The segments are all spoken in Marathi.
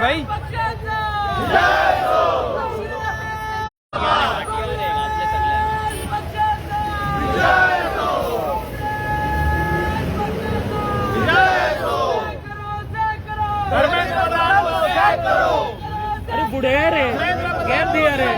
भाई अरे बुढ़े रे गैप दिया रे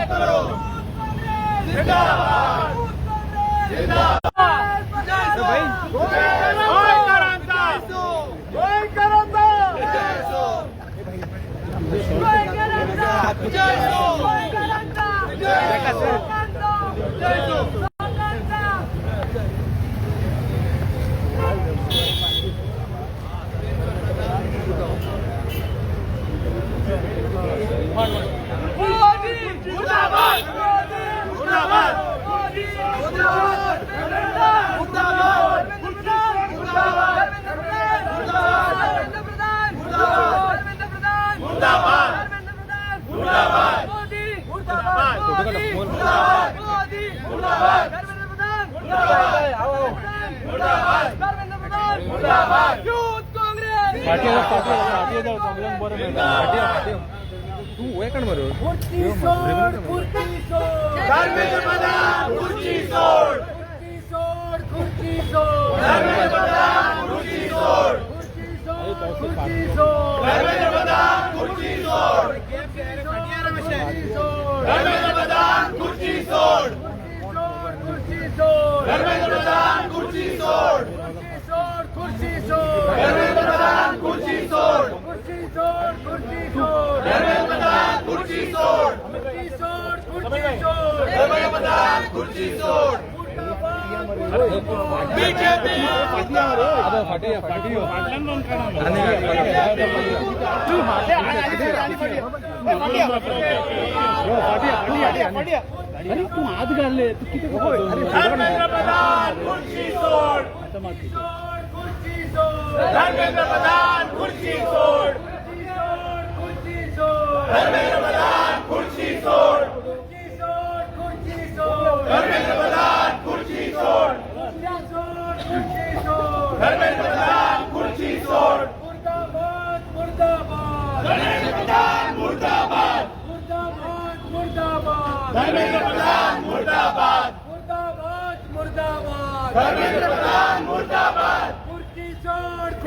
तू हात घालले तू किती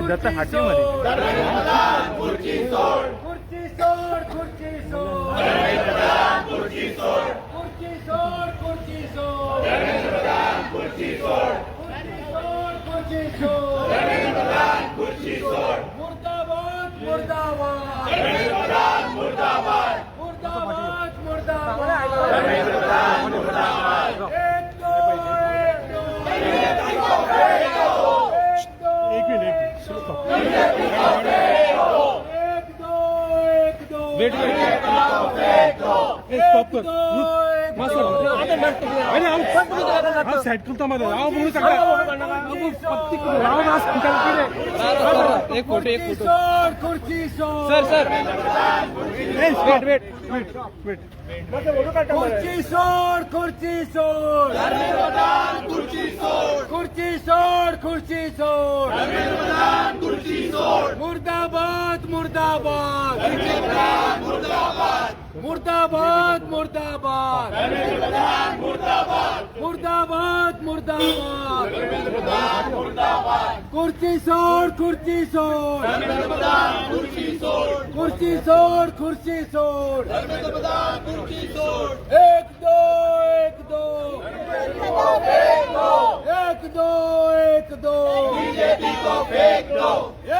दत्ता हाटी साइड करता मध्ये एक फोटो सर सर वेट मुर्दाबाद मुर्दाबाद मुर्दाबाद मुर्दाबाद मुर्दाबाद मुर्दाबाद कुर्सी सोड कुर्सी सोड कुर्सी सोड कुर्सी सोड एक दो एक दो एक दो एक दो बीजेपी को फेंक दो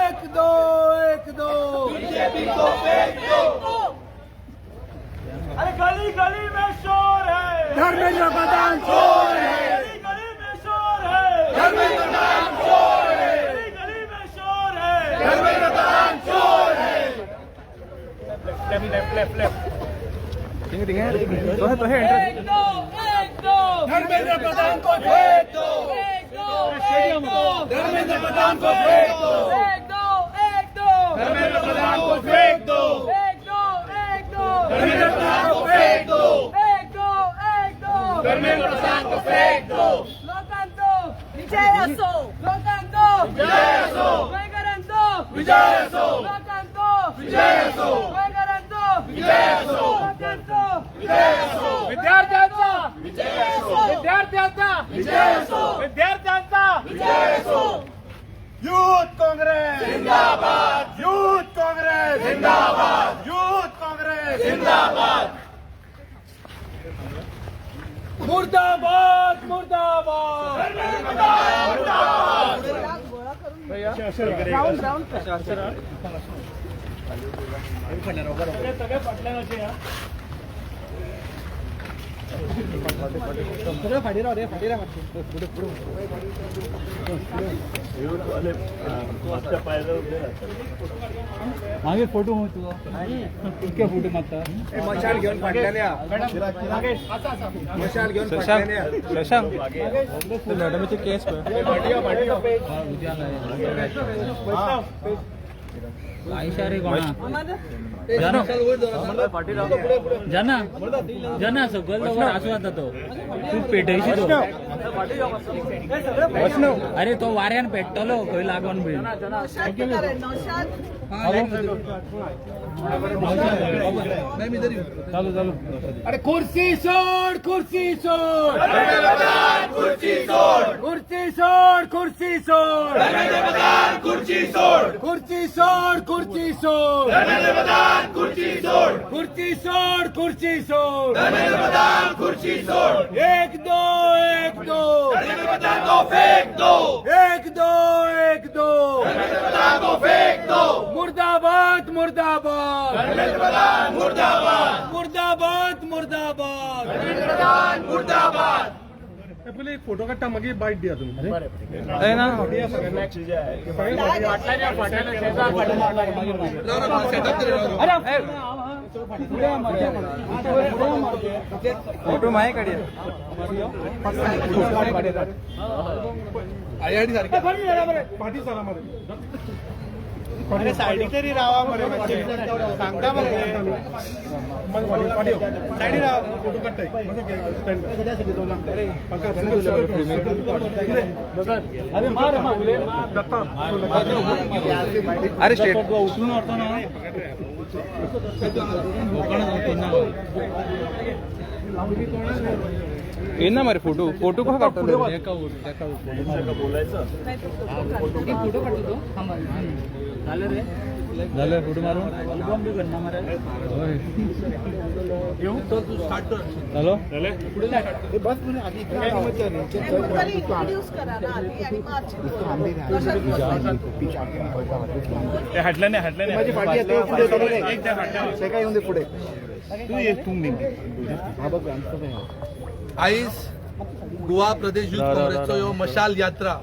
एक दो बीजेपी को फेंक दो। अरे गली गली में शोर है धर्मेंद्र प्रधान शोर है गली में शोर है धर्मेंद्र प्रधान शोर है गली में शोर है धर्मेंद्र प्रधान शोर है लेफ्ट तो है एक दो धर्मेंद्र प्रधान को फेंक दो धर्मेंद्र प्रधान को फेंक दो धर्मेंद्र प्रधान को फेंक दो धर्मेंद्र प्रधान को फेंक दो धर्मेंद्र प्रधान को फेंक दो लोकांतो विजय असो लोकांतो विजय असो वेगरांतो विजय असो लोकांतो विजय असो, कामगारांचा विजय असो, विद्यार्थ्यांचा विजय असो, विद्यार्थ्यांचा विजय असो, विद्यार्थ्यांचा विजय असो. यूथ काँग्रेस जिंदाबाद, यूथ काँग्रेस जिंदाबाद, यूथ काँग्रेस जिंदाबाद. मुर्दाबाद मुर्दाबाद मुर्दाबाद. सगळे पटल्या नसे या मागे फोटो हो तुझा इतके फोटो मागता मशाल घेऊन फाटल्याने मशाल घेऊन मॅडमचे केस जना जना सगळं असं होता तो तू पेटायची तो अरे तो वाऱ्यान पेटतलो खंय लागून बी चालू चालू अरे कुर्सी सोड कुर्सी सोड कुर्सी सोड कुर्सी सोड कुर्सी सोड कुर्सी सोड कुर्सी सोड कुर्सी सोड कुर्सी सोड कुर्सी सोड कुर्सी सोड कुर्सी सोड. एक दो फेंक दो, एक दो फेंक दो. मुर्दाबाद मुर्दाबाद मुर्दाबाद मुर्दाबाद मुर्दाबाद मुर्दाबाद. पहिले एक फोटो काढता मागे बाईट द्या तुम्ही आहे ना फोटो माहे काढूया पाठी चला मध्ये साईड तरी राहा सांगता साईड राहा फोटो काढताय अरे स्टेट उचलून वाटतो ना येणार मारे फोटो फोटो का काढतो बोलायचं फोटो काढतो झालं रे झालं फोटो मारून अल्बम बी करणार मारे येऊ तो तू स्टार्ट कर हॅलो पुढे बस पुढे आधी हटलं नाही माझी पार्टी आहे काय येऊन दे पुढे तू ये तुम्ही आयज गोवा प्रदेश यूथ काँग्रेसचो ह्यो मशाल यात्रा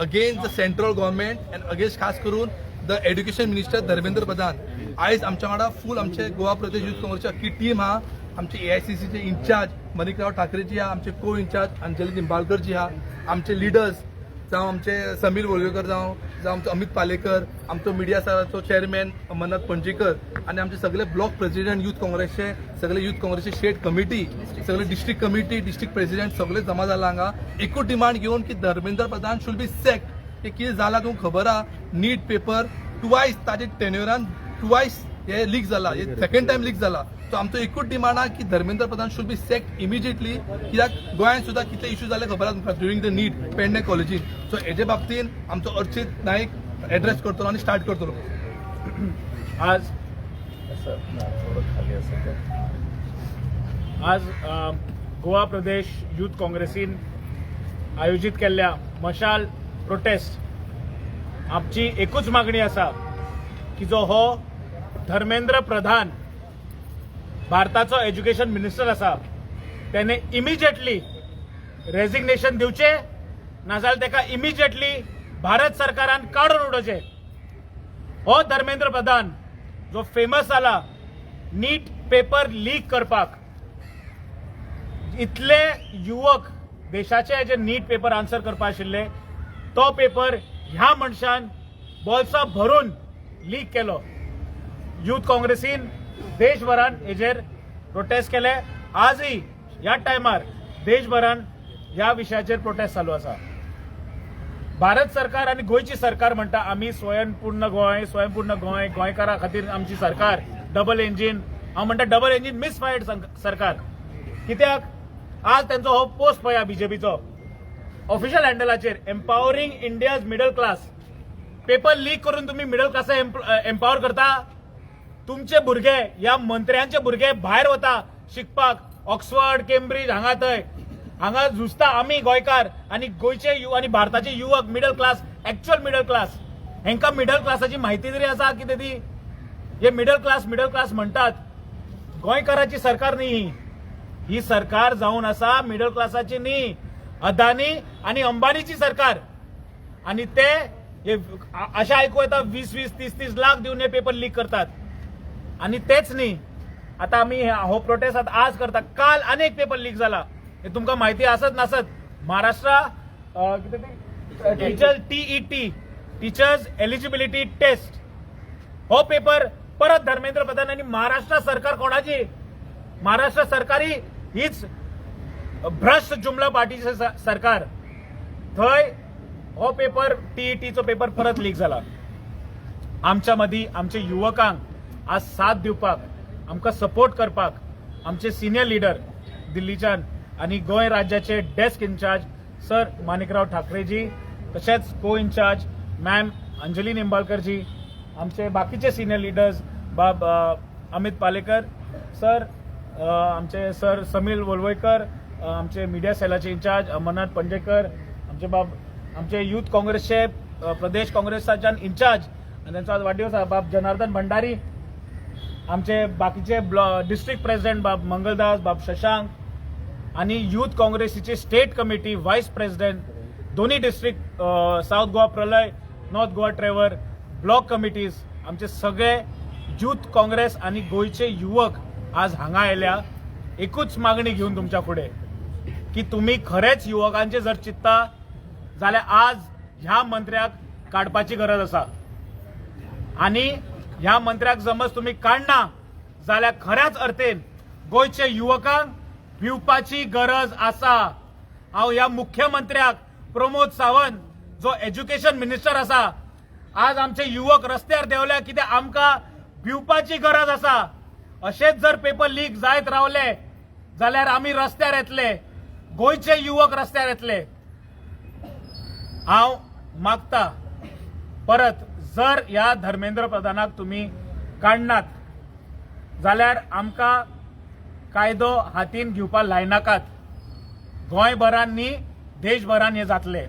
against the central government and against खास करून the education minister Dharmendra Pradhan. आयज आमच्या वांगडा फूल आमचे गोवा प्रदेश यूथ काँग्रेसची अख्खी टीम हा. आमचे AICCचे इंचार्ज मणिकराव ठाकरेजी हा, आमचे को इंचार्ज अंजली निंबाळकरजी हा, आमचे लिडर्स जावं आमचे समीर वळगेकर जावं आमचो अमित पालेकर, आमचो मिडिया सेलाचो चेअरमॅन अमरनाथ पणजीकर आणि आमचे सगळे ब्लॉक प्रेसिडेंट यूथ काँग्रेसचे सगळे यूथ काँग्रेसचे स्टेट कमिटी सगळे डिस्ट्रिक्ट कमिटी डिस्ट्रिक्ट प्रेसिडेंट सगळे जमा जाला हांगा एकूच डिमांड घेऊन की धर्मेंद्र प्रधान शूड बी सॅक्ड. ते कितें जाला तुमकां खबर आहा नीट पेपर ट्वायस ताजे टेन्युरान ट्वायस हे लीक जाला हे सेकंड टाइम लीक जाला. सो आमचो एकूच डिमांड आहा की Dharmendra Pradhan should be सॅक्ड immediately. कित्याक गोंयांत सुद्दां कितले इश्यू जाले खबर आहा तुमकां ड्युरींग द नीट पेडणे कॉलेजीन. सो हेजे बाबतीन आमचो अर्चित नाईक एड्रेस करतलो आनी स्टार्ट करतलो. आज गोवा प्रदेश यूथ काँग्रेसीन आयोजित केल्ल्या मशाल प्रोटेस्ट आमची एकूच मागणी आसा की जो हो धर्मेंद्र प्रधान भारताचो एज्युकेशन मिनिस्टर आसा त्याने इमिजिएटली रेजिग्नेशन दिवचे नाजाल्यार तेका इमिजिएटली भारत सरकारान काडून उडोवचे. हो धर्मेंद्र प्रधान जो फेमस जाला नीट पेपर लीक करपाक. इतले युवक देशाचे जे नीट पेपर आन्सर करपा आशिल्ले तो पेपर ह्या मनशान बोल्सां भरून लीक केलो. यूथ काँग्रेसीन देशभरान हेजेर प्रोटेस्ट केले. आजही ह्या टायमार देशभरान ह्या विशयाचेर प्रोटेस्ट चालू आसा. भारत सरकार आणि गोयची सरकार म्हणटा आम्ही स्वयंपूर्ण गोंय गोंयकारा खातीर आमची सरकार डबल इंजिन हांव म्हणटा डबल इंजिन मिसफायर्ड सरकार कित्याक आज त्यांचो हो पोस्ट पळया बीजेपीचो ऑफिशियल हँडलाचेर empowering India's middle class paper leak करून तुम्ही मिडल क्लासाक एम्पावर करता तुमचे भुरगे या मंत्र्यांचे भुरगे भायर वता शिकपाक ऑक्सफर्ड केम्ब्रिज हांगा झुजता आमी गोंयकार आणि गोयचे आणि भारताचे युवक middle class actual middle class हेंका मिडल क्लासाची माहिती तरी आसा कितें ती हे मिडल क्लास म्हणतात गोंयकाराची सरकार न्ही ही सरकार जावन आसा मिडल क्लासाची न्ही अदानी आणि अंबानीची सरकार आणि ते अशें आयकूं येता 20-30 लाख दिवन हे पेपर लीक करतात आणि तेच न्ही आता आम्ही हो प्रोटेस्ट आज करता काल अनेक पेपर लीक झाला हे तुमका माहिती असत नसत Maharashtra teacher TET teachers eligibility test हो पेपर परत धर्मेंद्र प्रधानांनी महाराष्ट्र सरकार कोणाची महाराष्ट्र सरकारी हीच भ्रष्ट जुमला पार्टीचे सरकार थंय हो पेपर TETचो पेपर परत लीक झाला आमच्या मदी आमच्या युवकांक आज साथ दिवपाक आमकां सपोर्ट करपाक आमचे सिनियर लीडर दिल्लीच्यान आणि गोंय राज्याचे डेस्क इन्चार्ज सर माणिकराव ठाकरेजी तशेंच को इन्चार्ज मॅम अंजली निंबाळकर जी आमचे बाकीचे सिनियर लीडर्स बाब अमित पालेकर सर आमचे सर समीर वळवयकर आमचे मीडिया सेलाचे इन्चार्ज अमरनाथ पंडेकर आमचे युथ काँग्रेसचे प्रदेश काँग्रेसाच्यान इन्चार्ज आणि त्यांचा आज वाढदिवस आहे बाब जनार्दन भंडारी आमचे बाकीचे डिस्ट्रिक्ट प्रेसिडेंट बाब मंगलदास बाब शशांक आणि युथ काँग्रेसीचे स्टेट कमिटी व्हाईस प्रेसिडेंट दोन्ही डिस्ट्रिक्ट साऊथ गोवा प्रलय north Goa Trevor block committees आमचे सगळे युथ काँग्रेस आणि गोयचे युवक आज हांगा आयल्या एकूच मागणी घेऊन तुमच्या पुढे की तुम्ही खरेच युवकांचे जर चित्ता जाल्यार आज ह्या मंत्र्याक काडपाची गरज आसा आणि ह्या मंत्र्याक समज तुम्ही काढना जाल्यार खऱ्याच अर्थेन गोयचे युवकांक भिवपाची गरज आसा हांव ह्या मुख्यमंत्र्याक प्रमोद सावंत जो एज्युकेशन मिनिस्टर आसा आज आमचे युवक रस्त्यार देवल्या कित्याक आमकां भिवपाची गरज आसा अशेच जर पेपर लीक जायत रावले जाल्यार आमी रस्त्यार येतले गोयचे युवक रस्त्यार येतले हांव मागता परत जर ह्या धर्मेंद्र प्रधानाक तुम्ही काडनात जाल्यार आमकां कायदो हातीन घेवपाक लायनाकात गोंयभरान न्ही देशभरान हे जातले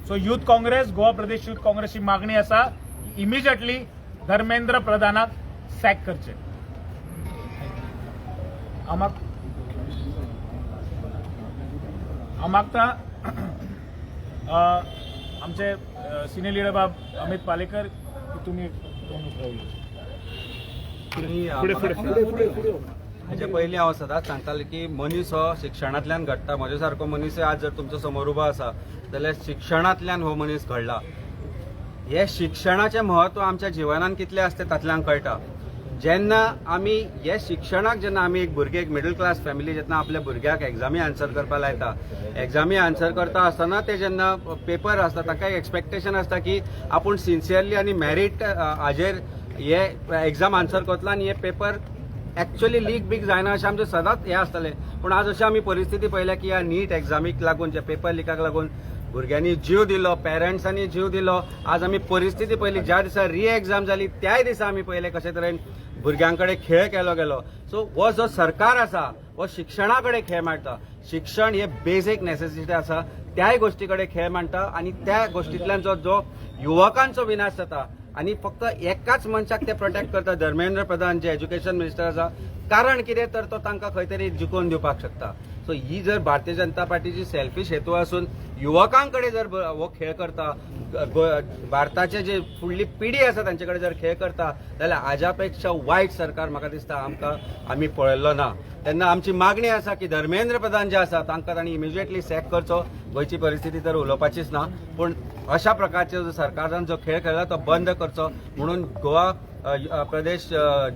सो युथ काँग्रेस गोवा प्रदेश युथ काँग्रेसची मागणी आसा इमिजिएटली धर्मेंद्र प्रधानाक सॅक करचे हांव मागता आमचे सिनियर लीडर बाब अमित पालेकर तुम्ही हाचे पयलीं हांव सदांच सांगतालें की मनीस हो शिक्षणांतल्यान घडटा म्हज्या सारको मनीस आज जर तुमच्या समोर उबो आसा जाल्यार शिक्षणांतल्यान हो मनीस घडला हे शिक्षणाचें म्हत्व आमच्या जिवनांत कितलें आसता तातूंतल्यान कळटा जेन्ना आमी हे शिक्षणाक जेन्ना आमी एक भुरगे एक मिडल क्लास फॅमिली जेन्ना आपल्या भुरग्याक एग्जामी आन्सर करपाक लायता एग्जामी आन्सर करता आसतना ते जेन्ना पेपर आसता ताका एक एक्सपेक्टेशन आसता की आपूण सिन्सियरली आनी मेरीट हाजेर हे एग्जाम आन्सर करतलो आनी हे पेपर एक्चुअली लीक बीक जायना अशें आमचें सदांच हें आसतलें पूण आज अशी आमी परिस्थिती पळयल्या की ह्या नीट एग्जामीक लागून जे पेपर लिकाक लागून भुरग्यांनी जीव दिलो पेरंट्सांनी जीव दिलो आज आमी परिस्थिती पळयली ज्या दिसा री एग्जाम जाली त्याय दिसा आमी पळयलें कशे तरेन भुरग्यांकडे खेळ केलो गेलो सो हो जो सरकार आसा हो शिक्षणाकडे खेळ मांडटा शिक्षण हे बेसिक नेसेसिटी आसा त्याय गोष्टी कडेन खेळ मांडटा आनी त्या गोष्टींतल्यान जो युवकांचो विनाश जाता आणि फक्त एकाच मनशाक ते प्रोटेक्ट करता धर्मेंद्र प्रधान जे एज्युकेशन मिनिस्टर आसा कारण कितें तर तो तांकां खंय तरी जिखोवन दिवपाक शकता सो ही जर भारतीय जनता पार्टीची सेल्फीश हेतू आसून युवकांकडे जर हो खेळ करता भारताचे जे फुडली पिढी आसा तांचे कडेन जर खेळ करता जाल्यार हाज्या पेक्षा वायट सरकार म्हाका दिसता आमी पळयल्लो ना तेन्ना आमची मागणी आसा की धर्मेंद्र प्रधान जे आसा तांकां तांणी इमिजिएटली सॅक करचो गोंयची परिस्थिती तर उलोवपाचीच ना पूण अशा प्रकारचे जो सरकारान जो खेळ खेळला तो बंद करचो म्हणून गोवा प्रदेश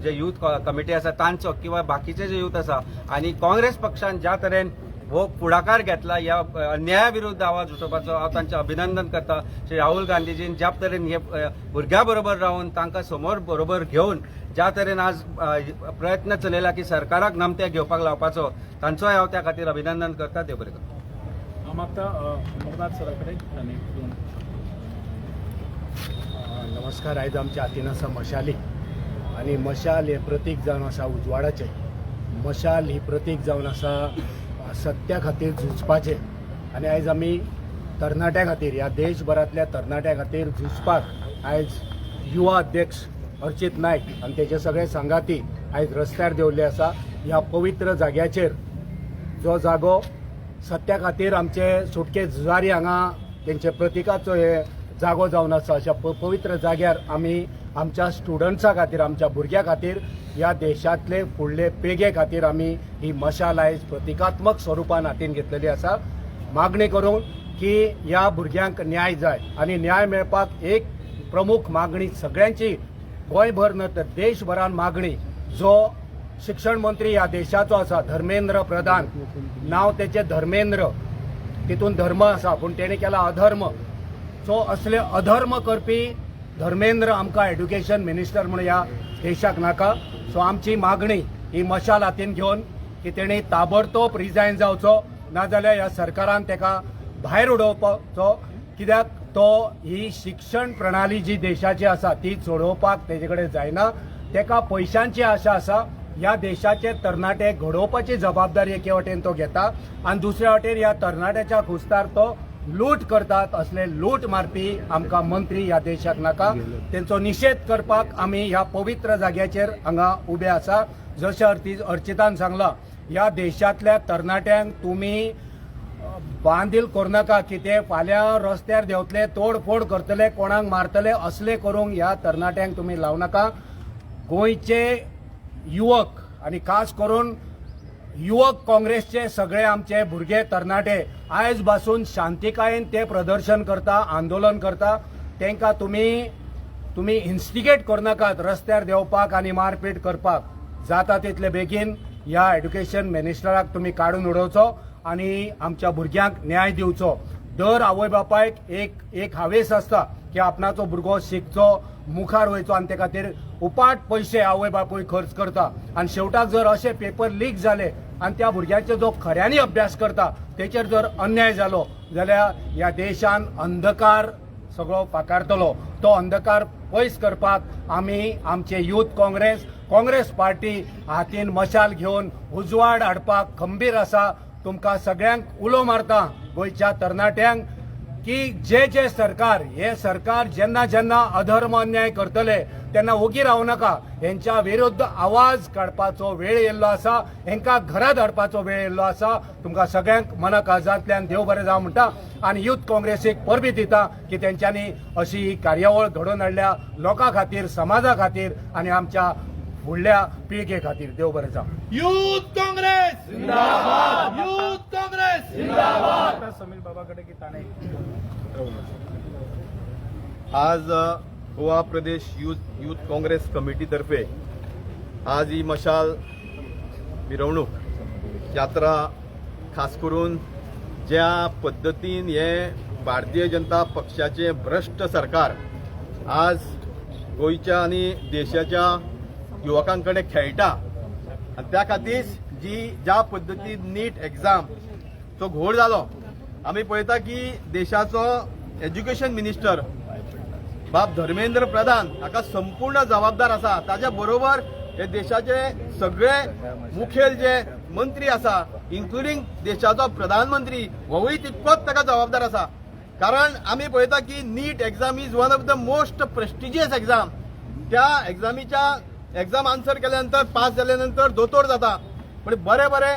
जे युथ कमिटी आसा तांचो किंवा बाकीचे जे युथ आसा आणि काँग्रेस पक्षान ज्या तरेन हो पुढाकार घेतला या अन्याया विरुद्ध आवाज उठोवपाचो हांव तांचें अभिनंदन करता. श्री राहुल गांधीजीन ज्या तरेन हे भुरग्यां बरोबर रावन तांकां समोर बरोबर घेवन ज्या तरेन आज प्रयत्न चलयला की सरकाराक नमते घेवपाक लावपाचो तांचोय हांव त्या खातीर अभिनंदन करता. देव बरें करूं. हांव मागता अमरनाथ सरा कडेन नमस्कार. आयज आमच्या हातीन आसा मशाली आणि मशाल हे प्रतीक जावन आसा उजवाडाचें. मशाल ही प्रतीक जावन आसा सत्या खातीर झुजपाचें. आनी आयज आमी तरणाट्यां खातीर ह्या देशभरांतल्या तरणाट्यां खातीर झुजपाक आयज युवा अध्यक्ष अर्चित नायक आनी तेजे सगळे सांगाती आयज रस्त्यार देवल्ले आसा. ह्या पवित्र जाग्याचेर जो जागो सत्या खातीर आमचे सुटके झुजारी हांगा तेंचे प्रतीकाचो हे जागो जावन आसा. अशा पवित्र जाग्यार आमी आमच्या स्टुडंट्सां खातीर आमच्या भुरग्यां खातीर ह्या देशांतले फुडले पेगे खातीर आमी ही मशाल आयज प्रतिकात्मक स्वरुपान हातीन घेतलेली आसा. मागणी करून की ह्या भुरग्यांक न्याय जाय आनी न्याय मेळपाक एक प्रमुख मागणी सगळ्यांची गोंयभर न्हय तर देशभरान मागणी जो शिक्षण मंत्री ह्या देशाचो आसा धर्मेंद्र प्रधान. नांव तेचें धर्मेंद्र, तितून धर्म आसा पूण तेणें केला अधर्म. सो असले अधर्म करपी धर्मेंद्र आमकां एड्युकेशन मिनिस्टर म्हणून ह्या देशाक नाका. सो आमची मागणी ही मशाल हातीन घेवन की तेणी ताबडतोब रिजायन जावचो नाजाल्यार ह्या सरकारान तेका भायर उडोवपाचो. कित्याक तो ही शिक्षण प्रणाली जी देशाची आसा ती सोडोवपाक तेजे कडेन जायना. तेका पयशांची आशा आसा. ह्या देशाचे तरणाटे घडोवपाची जबाबदारी एके वटेन तो घेता आनी दुसऱ्या वटेन ह्या तरणाट्याच्या खुस्तार तो लूट करतात. असले लूट मारपी आमकां मंत्री ह्या देशाक नाका. तेंचो निषेध करपाक आमी ह्या पवित्र जाग्याचेर हांगा उबे आसा. जशें अर्चितान सांगलां ह्या देशांतल्या तरणाट्यांक तुमी बांदील करूं नाका की ते फाल्यां रस्त्यार देंवतले, तोडफोड करतले, कोणाक मारतले. असले करूंक ह्या तरणाट्यांक तुमी लावं नाका. गोंयचे युवक आनी खास करून युवक काँग्रेसचे सगळे आमचे भुरगे तरणाटे आयज पासून शांतिकायेन ते प्रदर्शन करता, आंदोलन करता. तांकां तुमी इन्स्टिगेट करूं नाकात रस्त्यार देंवपाक आनी मारपीट करपाक. जाता तितले बेगीन ह्या एड्युकेशन मिनिस्टराक तुमी काडून उडोवचो आनी आमच्या भुरग्यांक न्याय दिवचो. दर आवय बापायक एक हावेस आसता की आपणाचो भुरगो शिकचो, मुखार वयचो आनी ते खातीर उपाट पयशे आवय बापूय खर्च करता. आनी शेवटाक जर अशे पेपर लीक जाले आनी त्या भुरग्याचो जो खऱ्यांनी अभ्यास करता तेचेर जर अन्याय जालो जाल्यार ह्या देशान अंधकार सगळो फाकारतलो. तो अंधकार पयस करपाक आमी आमचे यूथ काँग्रेस पार्टी हातीन मशाल घेवन उजवाड हाडपाक खंबीर आसा. तुमकां सगळ्यांक उलो मारता गोंयच्या तरणाट्यांक की जे सरकार हे सरकार जेन्ना अधर्म अन्याय करतले तेन्ना ओगी रावू नाका. हेंच्या विरुद्ध आवाज काडपाचो वेळ येयल्लो आसा. हेंकां घरा धाडपाचो वेळ येयल्लो आसा. तुमकां सगळ्यांक मनकाजांतल्यान देव बरें जावं म्हणटा आनी यूथ काँग्रेसीक परबी दिता की तेंच्यांनी अशी ही कार्यावळ घडोवन हाडल्या लोकां खातीर, समाजा खातीर आनी आमच्या फुडल्या पिळगे खातीर. देव बरें जावं. यूथ काँग्रेस जिंदाबाद. यूथ काँग्रेस जिंदाबाद. समीर बाबा कडेन की ताणें आज गोवा प्रदेश यूथ काँग्रेस कमिटीतर्फे आज ही मशाल मिरवणूक यात्रा खास करून ज्या पद्दतीन हे भारतीय जनता पक्षाचे भ्रष्ट सरकार आज गोंयच्या आनी देशाच्या युवकांकडे खेळटा आनी त्या खातीर ज्या पद्दतीन नीट एग्जाम तो घोळ जालो आमी पळयता की देशाचो एज्युकेशन मिनिस्टर बाब धर्मेंद्र प्रधान हाका संपूर्ण जबाबदार आसा. ताच्या बरोबर हे देशाचे सगळे मुखेल जे मंत्री आसा इन्क्लुडींग देशाचो प्रधानमंत्री होवूय तितकोच ताका जबाबदार आसा. कारण आमी पळयता की NEET exam is one of the most prestigious exam. त्या एग्जाम आन्सर केल्या नंतर पास जाल्या नंतर दोतोर जाता पण बरे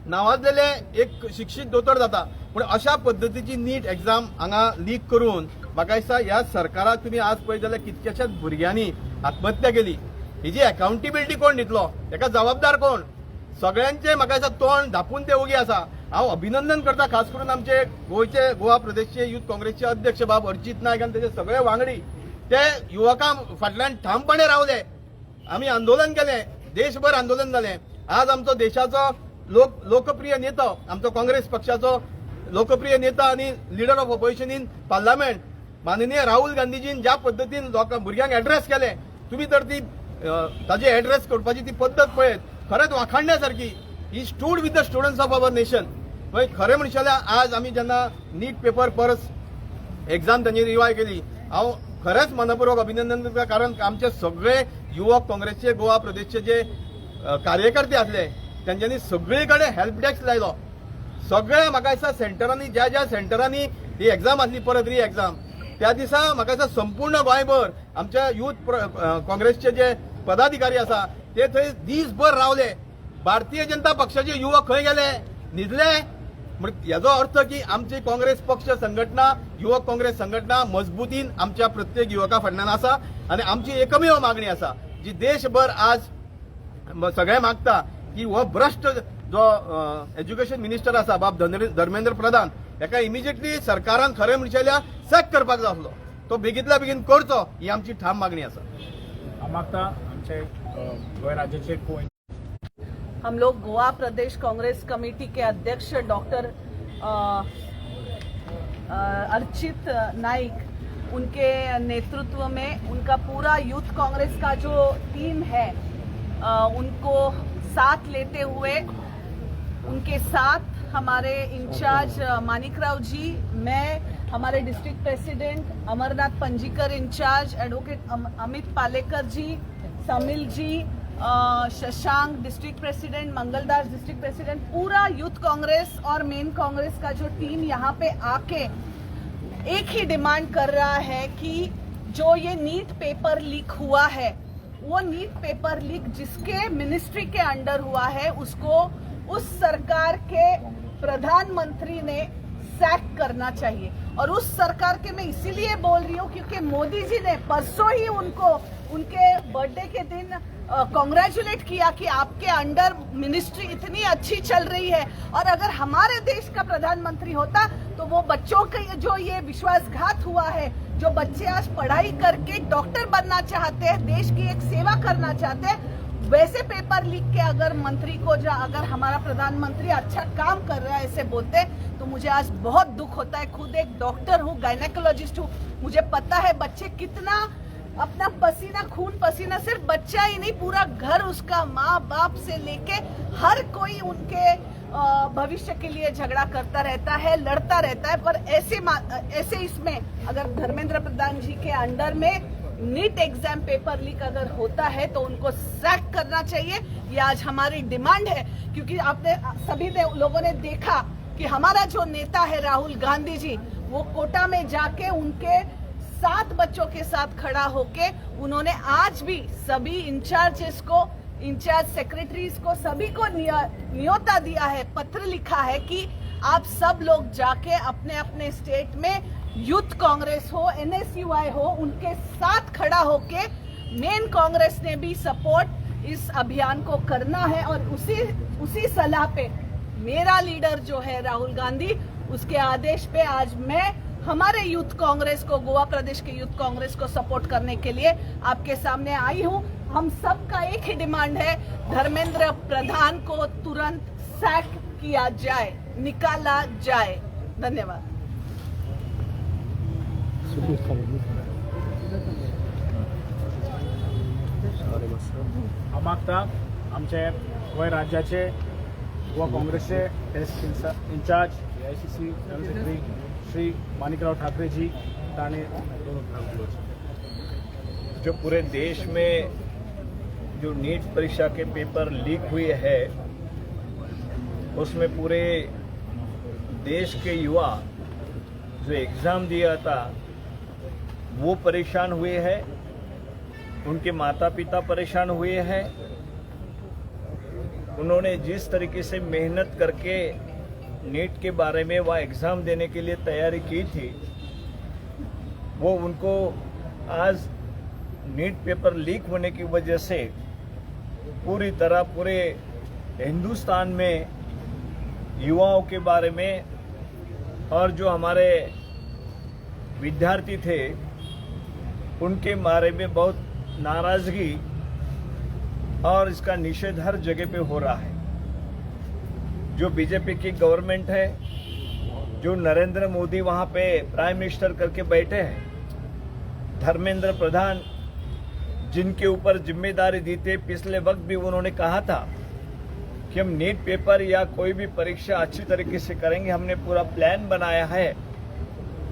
नावाजलेले एक शिक्षीत दोतोर जाता. पण अशा पद्दतीची नीट एग्जाम हांगा लीक करून म्हाका दिसता ह्या सरकाराक तुमी आज पळयत जाल्यार कितक्याशाच भुरग्यांनी आत्महत्या केली. हेजी अकाउंटेबिलिटी कोण दितलो, हेका जबाबदार कोण? सगळ्यांचे म्हाका दिसता तोंड धापून ते उगी आसा. हांव अभिनंदन करता खास करून आमचे गोवा प्रदेशचे यूथ काँग्रेसचे अध्यक्ष बाब अर्चित नायक आनी तेजे सगळे वांगडी ते युवकां फाटल्यान ठामपणे रावले. आमी आंदोलन केलें, देशभर आंदोलन जालें. आज आमचो देशाचो लोकप्रिय नेता आमचो काँग्रेस पक्षाचो लोकप्रिय नेता आणि leader of opposition in parliament माननीय राहुल गांधीजीन ज्या पद्धतीन भुरग्यांक एड्रेस केले, तुम्ही तर ती ताजे एड्रेस करपाची ती पद्धत पळयत खरेंच वाखाणण्यासारखी. He stood with the students of our nation. खरें म्हणशें जाल्यार आज आमी जेन्ना नीट पेपर परस एग्जाम तांची रिवाय केली, हांव खरेंच मनपूर्वक अभिनंदन करता. कारण आमचे सगळे युवक काँग्रेसचे गोवा प्रदेशचे जे कार्यकर्ते आसले त्यांच्यानी सगळे कडेन हेल्प डेस्क लायलो. सगळ्या म्हाका दिसता सेंटरांनी ज्या सेंटरांनी ही एग्जाम आसली परत री एग्जाम त्या दिसा म्हाका दिसता संपूर्ण गोंयभर आमच्या युथ काँग्रेसचे जे पदाधिकारी आसा ते थंय दीसभर रावले. भारतीय जनता पक्षाचे युवक खंय गेले, न्हिदले. याचो अर्थ की आमची काँग्रेस पक्ष संघटना युवक काँग्रेस संघटना मजबूतीन आमच्या प्रत्येक युवका फाटल्यान आसा आणि आमची एकमेव मागणी आसा जी देशभर आज सगळे मागता की हो भ्रष्ट जो एज्युकेशन मिनिस्टर आसा बाब धर्मेंद्र प्रधान हेका इमिजिएटली सरकारान खरें म्हणचे जाल्यार सॅक करपाक जाय आसलो. तो बेगींतल्या बेगीन करचो ही आमची ठाम मागणी आसा. हांव मागता आमचे गोंय राज्याचे हम लोग गोवा प्रदेश कांग्रेस कमेटी के अध्यक्ष डॉक्टर अर्चित नाइक उनके नेतृत्व में उनका पूरा यूथ कांग्रेस का जो टीम है उनको साथ लेते हुए उनके साथ हमारे इंचार्ज मानिकराव जी, मैं, हमारे district president Amarnath Panjikar incharge advocate Amit Palekar ji, Samil ji, Shashank district president, Mangaldas district president, पूरा यूथ कांग्रेस और मेन कांग्रेस का जो टीम यहाँ पे आके एक ही डिमांड कर रहा है कि जो ये नीट पेपर लीक हुआ है वो नीट पेपर लीक जिसके मिनिस्ट्री के अंडर हुआ है उसको उस सरकार के प्रधानमंत्री ने सैक करना चाहिए. और उस सरकार के मैं इसीलिए बोल रही हूँ क्योंकि मोदी जी ने परसों ही उनको उनके बर्थडे के दिन कॉन्ग्रेचुलेट किया कि आपके अंडर मिनिस्ट्री इतनी अच्छी चल रही है. और अगर हमारे देश का प्रधानमंत्री होता तो वो बच्चों के जो ये विश्वासघात हुआ है, जो बच्चे आज पढ़ाई करके डॉक्टर बनना चाहते हैं, देश की एक सेवा करना चाहते हैं, वैसे पेपर लीक के अगर मंत्री को अगर हमारा प्रधानमंत्री अच्छा काम कर रहा है ऐसे बोलते तो मुझे आज बहुत दुख होता है. खुद एक डॉक्टर हूँ, गायनेकोलॉजिस्ट हूँ, मुझे पता है बच्चे कितना अपना पसीना खून पसीना, सिर्फ बच्चा ही नहीं पूरा घर उसका माँ बाप से लेके हर कोई उनके भविष्य के लिए झगड़ा करता रहता है, लड़ता रहता है. पर ऐसे इसमें अगर धर्मेंद्र प्रधान जी के अंडर में नीट एग्जाम पेपर लीक अगर होता है तो उनको सैक करना चाहिए. ये आज हमारी डिमांड है क्योंकि आपने सभी लोगों ने देखा कि हमारा जो नेता है राहुल गांधी जी वो कोटा में जाके उनके 7 बच्चों के साथ खड़ा होके उन्होंने आज भी सभी इंचार्जेस को, इंचार्ज सेक्रेटरीज को, सभी को न्योता दिया है, पत्र लिखा है कि आप सब लोग जाके अपने अपने स्टेट में यूथ कांग्रेस हो, NSUI हो, उनके साथ खड़ा होके मेन कांग्रेस ने भी सपोर्ट इस अभियान को करना है. और उसी सलाह पे मेरा लीडर जो है राहुल गांधी, उसके आदेश पे आज मैं हमारे यूथ कांग्रेस को, गोवा प्रदेश के यूथ कांग्रेस को सपोर्ट करने के लिए आपके सामने आई हूँ. हम सबका एक ही डिमांड है, धर्मेंद्र प्रधान को तुरंत सैक किया जाए, निकाला जाए. धन्यवाद. हांव मागता आमचे गोंय राज्याचे गोवा काँग्रेसचे incharge AICC general secretary Shri Manikrao Thakre ji, ताने जो पूरे देश में जो नीट परीक्षा के पेपर लीक हुए हैं उसमें पूरे देश के युवा जो एग्ज़ाम दिया था वो परेशान हुए हैं, उनके माता पिता परेशान हुए हैं. उन्होंने जिस तरीके से मेहनत करके नीट के बारे में वह एग्ज़ाम देने के लिए तैयारी की थी, वो उनको आज नीट पेपर लीक होने की वजह से पूरी तरह पूरे हिंदुस्तान में युवाओं के बारे में और जो हमारे विद्यार्थी थे उनके बारे में बहुत नाराज़गी और इसका निषेध हर जगह पे हो रहा है. जो बीजेपी की गवर्नमेंट है, जो नरेंद्र मोदी वहां पे प्राइम मिनिस्टर करके बैठे हैं, धर्मेंद्र प्रधान जिनके ऊपर जिम्मेदारी दी थी, पिछले वक्त भी उन्होंने कहा था कि हम नीट पेपर या कोई भी परीक्षा अच्छी तरीके से करेंगे, हमने पूरा प्लान बनाया है।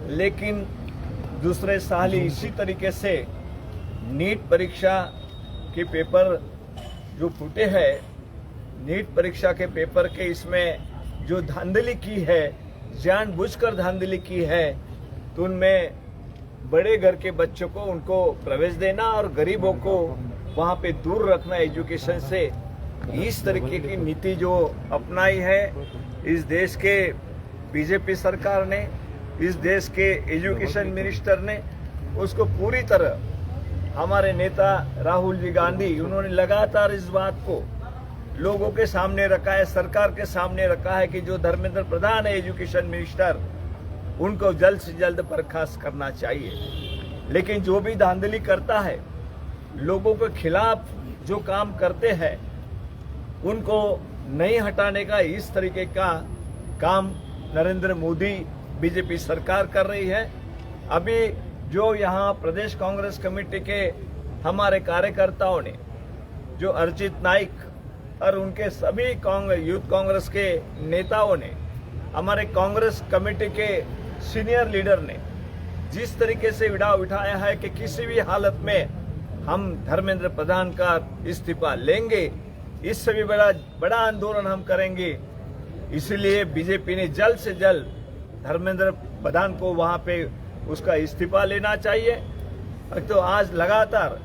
लेकिन दूसरे साल ही इसी तरीके से नीट परीक्षा के पेपर जो फूटे हैं, नीट परीक्षा के पेपर के इसमें जो धांधली की है, जानबूझकर धांधली की है, तो उनमें बड़े घर के बच्चों को उनको प्रवेश देना और गरीबों को वहां पे दूर रखना एजुकेशन से, इस तरीके की नीति जो अपनाई है इस देश के बीजेपी सरकार ने, इस देश के एजुकेशन मिनिस्टर ने, उसको पूरी तरह हमारे नेता राहुल जी गांधी, उन्होंने लगातार इस बात को लोगों के सामने रखा है, सरकार के सामने रखा है कि जो धर्मेंद्र प्रधान है एजुकेशन मिनिस्टर, उनको जल्द से जल्द बर्खास्त करना चाहिए। लेकिन जो भी धांधली करता है, लोगों के खिलाफ जो काम करते हैं, उनको नहीं हटाने का इस तरीके का काम नरेंद्र मोदी बीजेपी सरकार कर रही है। अभी जो यहाँ प्रदेश कांग्रेस कमेटी के हमारे कार्यकर्ताओं ने, जो अर्जित नाइक और उनके सभी यूथ कांग्रेस के नेताओं ने, हमारे कांग्रेस कमेटी के सीनियर लीडर ने जिस तरीके से विड़ा उठाया है कि किसी भी हालत में हम धर्मेंद्र प्रधान का इस्तीफा लेंगे, इससे भी बड़ा आंदोलन हम करेंगे। इसलिए बीजेपी ने जल्द से जल्द धर्मेंद्र प्रधान को वहां पे उसका इस्तीफा लेना चाहिए। तो आज लगातार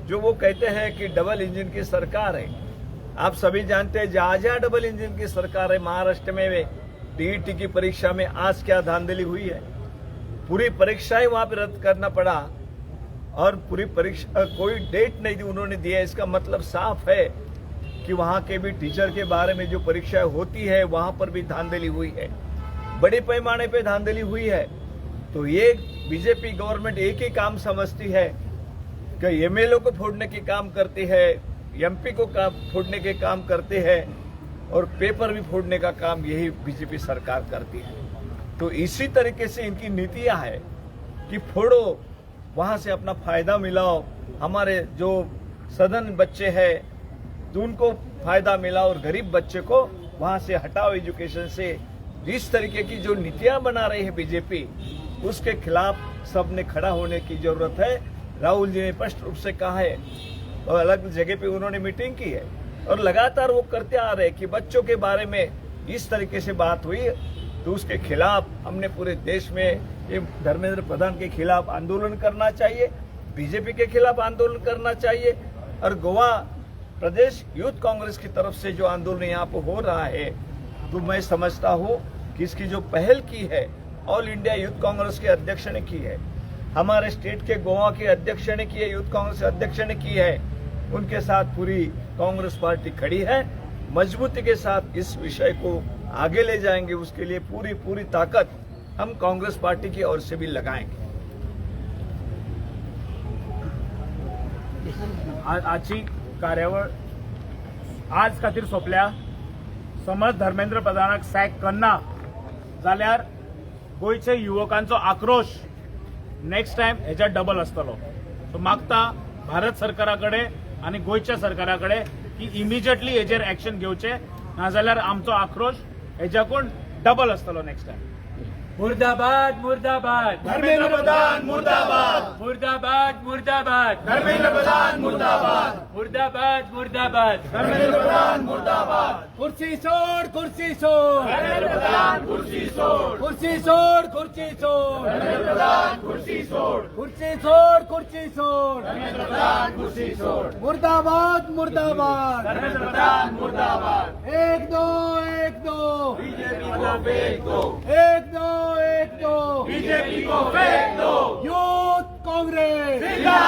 जो वो कहते हैं कि डबल इंजन की सरकार है, आप सभी जानते हैं जहां जहां डबल इंजन की सरकार है, महाराष्ट्र में टीईटी की परीक्षा में आज क्या धांधली हुई है, पूरी परीक्षाएं वहां पे रद्द करना पड़ा और पूरी परीक्षा कोई डेट नहीं उन्होंने दिया। इसका मतलब साफ है कि वहां के भी टीचर के बारे में जो परीक्षाएं होती है वहां पर भी धांधली हुई है, बड़े पैमाने पे धांधली हुई है। तो ये बीजेपी गवर्नमेंट एक ही काम समझती है कि एमएलए को फोड़ने के काम करती है, एमपी को फोड़ने के काम करते हैं और पेपर भी फोड़ने का काम यही बीजेपी सरकार करती है। तो इसी तरीके से इनकी नीतियां है कि फोड़ो, वहां से अपना फायदा मिलाओ, हमारे जो सदन बच्चे हैं तो उनको फायदा मिलाओ और गरीब बच्चे को वहां से हटाओ एजुकेशन से। इस तरीके की जो नीतियां बना रही है बीजेपी, उसके खिलाफ सबने खड़ा होने की जरूरत है। राहुल जी ने स्पष्ट रूप से कहा है और अलग जगह पे उन्होंने मीटिंग की है और लगातार वो करते आ रहे हैं कि बच्चों के बारे में इस तरीके से बात हुई तो उसके खिलाफ हमने पूरे देश में ये धर्मेंद्र प्रधान के खिलाफ आंदोलन करना चाहिए, बीजेपी के खिलाफ आंदोलन करना चाहिए। और गोवा प्रदेश यूथ कांग्रेस की तरफ से जो आंदोलन यहाँ पर हो रहा है, तो मैं समझता हूँ कि इसकी जो पहल की है ऑल इंडिया यूथ कांग्रेस के अध्यक्ष ने की है, हमारे स्टेट के गोवा के अध्यक्ष ने की है, यूथ कांग्रेस अध्यक्ष ने की है, उनके साथ पूरी कांग्रेस पार्टी खड़ी है। मजबूती के साथ इस विषय को आगे ले जाएंगे, उसके लिए पूरी ताकत हम कांग्रेस पार्टी की ओर से भी लगाएंगे। आजची कार्यावळ आज खातीर सोंपल्या। समज धर्मेंद्र प्रधानाक सॅक करना जाल्यार गोयच्या युवकांचो आक्रोश नेक्स्ट टाइम हेच्या डबल आसतलो। सो मागता भारत सरकाराकडे आणि गोयच्या सरकाराकडे की इमिजिएटली हेजेर एक्शन घेवचे, नाजाल्यार आमचो आक्रोश हेच्याकून डबल आसतलो नेक्स्ट टाइम। मुर्दाबाद मुर्दाबाद धर्मेंद्र प्रधान मुर्दाबाद, मुर्दाबाद मुर्दाबाद धर्मेंद्र प्रधान मुर्दाबाद, मुर्दाबाद मुर्दाबाद धर्मेंद्र प्रधान मुर्दाबाद, कुर्सी छोड़ कुर्सी छोड़ धर्मेंद्र प्रधान कुर्सी छोड़, कुर्सी छोड़ कुर्सी छोड़ धर्मेंद्र प्रधान कुर्सी छोड़, कुर्सी छोड़ कुर्सी छोड़ धर्मेंद्र प्रधान कुर्सी छोड़, मुर्दाबाद मुर्दाबाद धर्मेंद्र प्रधान मुर्दाबाद, एक दो बीजेपी को फेंक दो, एक दो बीजेपी को फेंक दो, यूथ कांग्रेस जिंदाबाद।